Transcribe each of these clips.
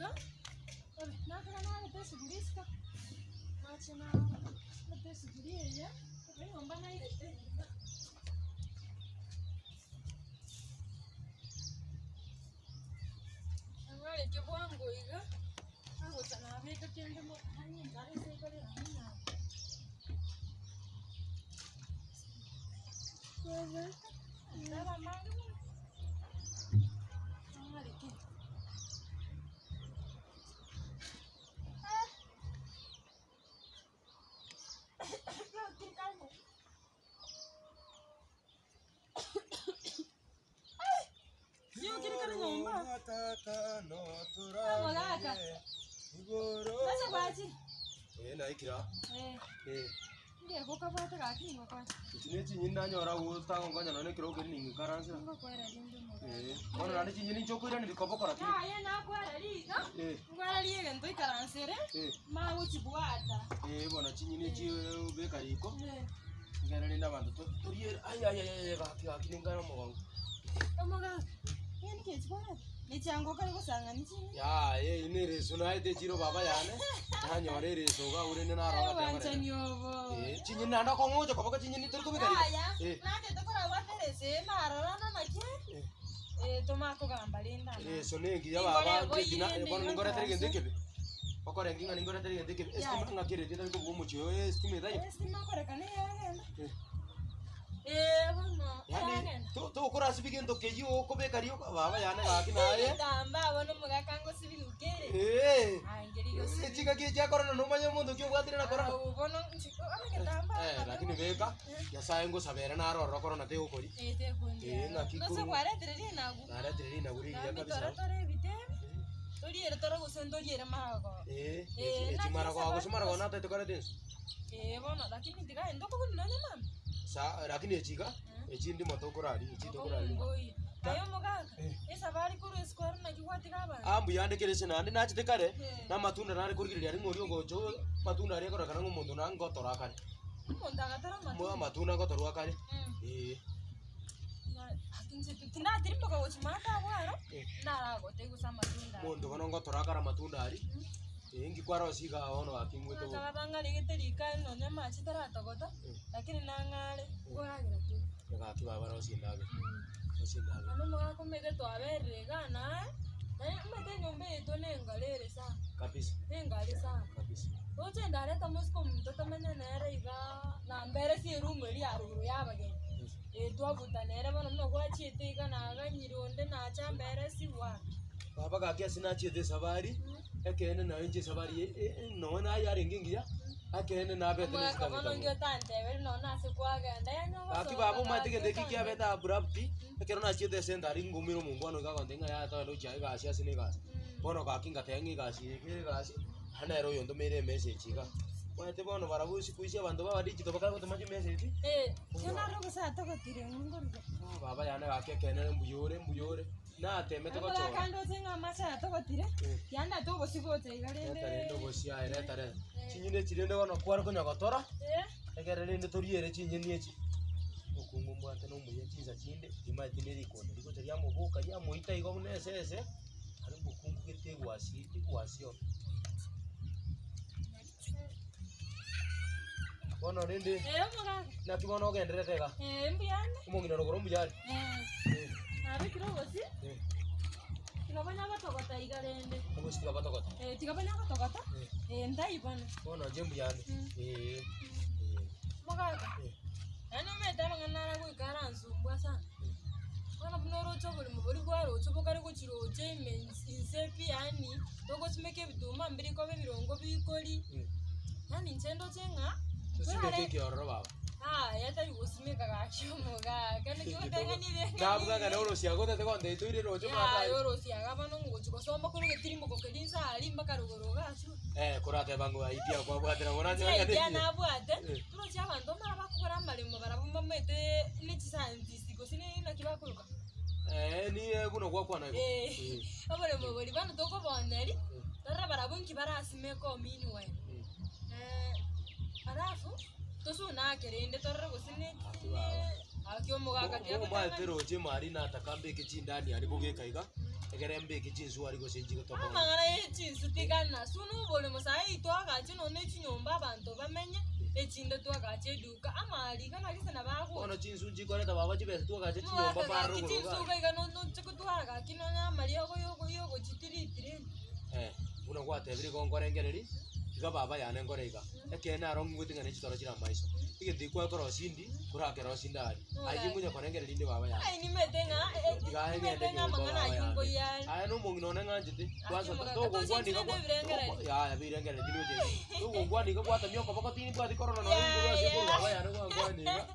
iga. Na kana pesa guliska. Acha na pesa gulia. Ngomba na ile. Angale ke bwango iga. Hago sana veka kende mo hani ngale se kale hana. Wewe. Ndaba mangu. Angale ke. Nataka no turage igoro. Sasa bachi. Naikira. Nge gukabata gaki ngokwa. Itineti nyina nyora gutanga ngonya none kiro geni ngikaranza. Ngokwera rindu mo. Ono nani chinyini chokwira ni bikobokora ti. Ya na kwera riga. Ngwara riga ntoi karansere. Ma uchibwata. Bona chinyini chi bekariko. Ngara ni nabantu toriye ay gaki ningara mo wangu. Omoga. Yani ke chibwata. Ni chango kali gusanga ni chini. Ya ine reso na ite chiro baba yane. Na nyore reso ga urene na ro ga. Wanchani obo. Chinyini nanda ko ngojo koboka chinyini tori ko bekariko. Na te tokora waterese marara na make. Tomako gamba linda. Reso nengi ya baba tina kono ngora tere gente kebe. Okore nginga ngora tere gente kebe. Estima ngakire tete ko mucho estima dai. Estima kore kane yagenda. Bono. Yani to ukora sibige ndoke yo ko bekari yo baba yane gaki naye. Tamba bono mugakango sibirukere. Angeri yo. Chika ke cha korona no manya mundu kyo bwatire na korona. Bono chiko tamba. Lakini beka ya saengo sabera na ro korona te ukori. Te kundi. Ngaki no se kware tere nagu. Ara tere na guri ya kabisa. Tore bite. Toriere tore gusendoriere marago. Chimarago ago chimarago na te tokare dens. Bono lakini tiga endo ko none mam. Sa lakini echika echindi motokorari echitokorari. Ayo mogaka. Esa bari kuru eskwara na kiwati kaba. Ambu yande kerese nande na chitekare na matunda nare kurigirira ari ngori ngocho matunda ari akora kana ngomundu na ngotora kare. Mundu agatara matunda. Matunda ngotorwa kare. Tinda tirimbo kwa chimata bwara. Ndara gote gusa matunda. Mundu kana ngotora kare matunda ari. Ingi kwaro siga ono akimweto. Kaba bangale geterika no nyama chitara togota. Lakini nangale goragira tu. Ngaki baba ro sindage. Ano mwako mege to aberega na mete nyombe to nengalere sa kabisa nengali sa kabisa oje ndare tamusko mtoto mene nere iga na mbere si rumu ri aruru yabage to abuta nere bana no kwa chiete iga na ganyironde na cha mbere si wa baba gaki asina chiete sabari ekene na inje sabari no na yare ngingia akene na bete ni ska kono ngyo tante wer no na se kwa ga ndanya aki babu mate ke deki kya beta abrupti ekero na chiete sendari ngumiro mungwano ga kondenga ya ta lo chai ga sia sine ga bono ga kinga tengi ga si ke ga si hanero yondo mere message ga wate bono barabu sikuisha bantu baba digital bakara ko maji message kana ro sa to ko tire ngoro baba yana ga ke kene mbuyore na temete ko cho kando singa masa to ko tire yanda to bo sigote igarende ndo bo sia ere tare chinyine chirende kono kwaro ko nyagotora egerere ndo toriere chinyine echi okungu mwate no muye chiza chinde imaiti neri kono riko teria mubuka ya muita igo munesese ari bukungu gete gwasio bono rende muga na kibono gendere tega mbiyane umongino rogoro mbiyane ari kiro bosi tigabanya batogota igarende obosi tigabata tigabanya batogota ndai bana bono jembiyane muga ano meta mangana go ikaransu mbwasa kana bunoro chobuli mubuli gwaro chobokari go chiroje insepi yani dogo chimeke biduma mbiri ko birongo bikori yani nchendo chenga sike ke orro baba yata yusimeka gashomoga kana kiwatanga nire nabwa kana orosia gote konde toire rojo mata orosia gabano ngochi kosomba kuno getirimo kokelinsa ali mbaka rugoro gasho kurate bangu idea kwa bwatira ngona nyanga ya na bwate tuno cha bantu mara bakukora malimo barabuma mete ni scientist gosini na kibakuluka ni kuno kwa kwana abale mo bali bana toko boneri tarra barabunki barasimeko minwe arafu tosuna kerende tarra gosini akio mogaka kia mwa teroje mari na takambe ke chindani ari bugeka iga egere mbeke chinsu ari gosenji gotoka amang'ana y'echinsu tigana sunu buli musai twagache none chinyomba abantu bamenye echinde twagache eduka amali kana gise na bago ono chinsu njikoreta baba chibese twagache chinyomba baro chinsu goroga gaiga no chikutwaraga kinonya mali yogo chitiritire buna gwatebire gongorengereri iga baba yane ngorega ekena arongu gutingane chitoro chira maiso igiti kwa koro sindi kurakero sindari ayi munya korengereri ndi baba yane ai nimetenga mang'ana yungo yali aya no mongi none nganjite kwaza to gongwani ga ya birengere dinu je to gongwani ga kwata myoko bako tini kwa dikoro no yungo ga sikuru baba yane gongwani ga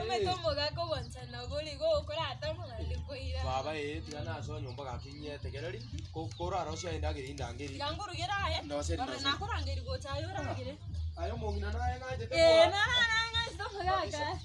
umetombo gako bonsana buli go kurata mang'ana koira baba tigana so nyomba ga kinye tegereri kokora rosia indagiri indangiri ganguru geraye no se nakurangiri go chayo rangire ayo mongi na naye nganjite na ngai sto gaga